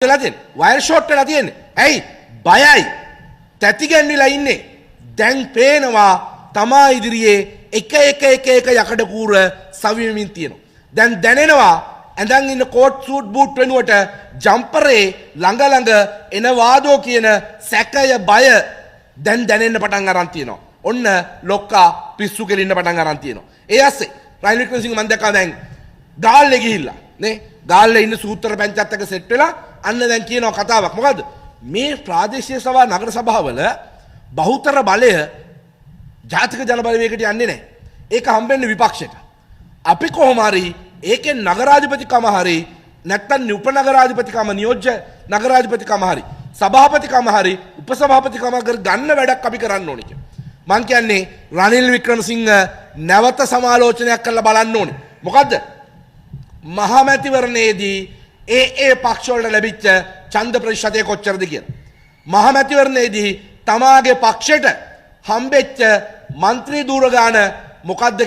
වෙලා තියෙන්නේ. Wire short වෙලා තියෙන්නේ. ඇයි? බයයි. තැති ගැන්විලා ඉන්නේ. දැන් පේනවා තමා ඉදිරියේ එක යකඩ කූර සවියමින් තියෙනවා. දැන් දැනෙනවා ඇඳන් ඉන්න කෝට් සූට් බූට් වෙනුවට ජම්පරේ ළඟ එන වාදෝ කියන සැකය බය දැන් දැනෙන්න පටන් අරන් තියෙනවා. ඔන්න ලොක්කා පිස්සු කෙලින්න පටන් අරන් තියෙනවා. ඒ ඇස්සේ රනිල් වික්‍රමසිංහ මම දැක්කා දැන් ගාල්ලේ ගිහිල්ලා නේ ගාල්ලේ ඉන්න සූත්‍ර පංචයත් එක්ක සෙට් වෙලා අන්න දැන් කියනවා කතාවක්. මොකද්ද? මේ ප්‍රාදේශීය සභා නගර සභාවල බහුතර බලය ජාතික ජන බලවේගයට යන්නේ නැහැ. ඒක හම්බෙන්නේ විපක්ෂයට. අපි කොහොම හරි ඒකේ නගරාධිපතිකම හරි නැත්නම් උපනගරාධිපතිකම නියෝජ්‍ය නගරාධිපතිකම හරි සභාපතිකම හරි උපසභාපතිකම ගන්න වැඩක් අපි කරන්න ඕනේ කියලා. මං කියන්නේ රනිල් වික්‍රමසිංහ නැවත සමාලෝචනයක් කරලා බලන්න ඕනේ. මොකද්ද? මහමැතිවරණයේදී ඒ පක්ෂ වලට ලැබිච්ච ඡන්ද ප්‍රතිශතය කොච්චරද කියලා. මහමැතිවරණයේදී තමාගේ පක්ෂයට හම්බෙච්ච മന്ത്രി දූරගාන මොකද්ද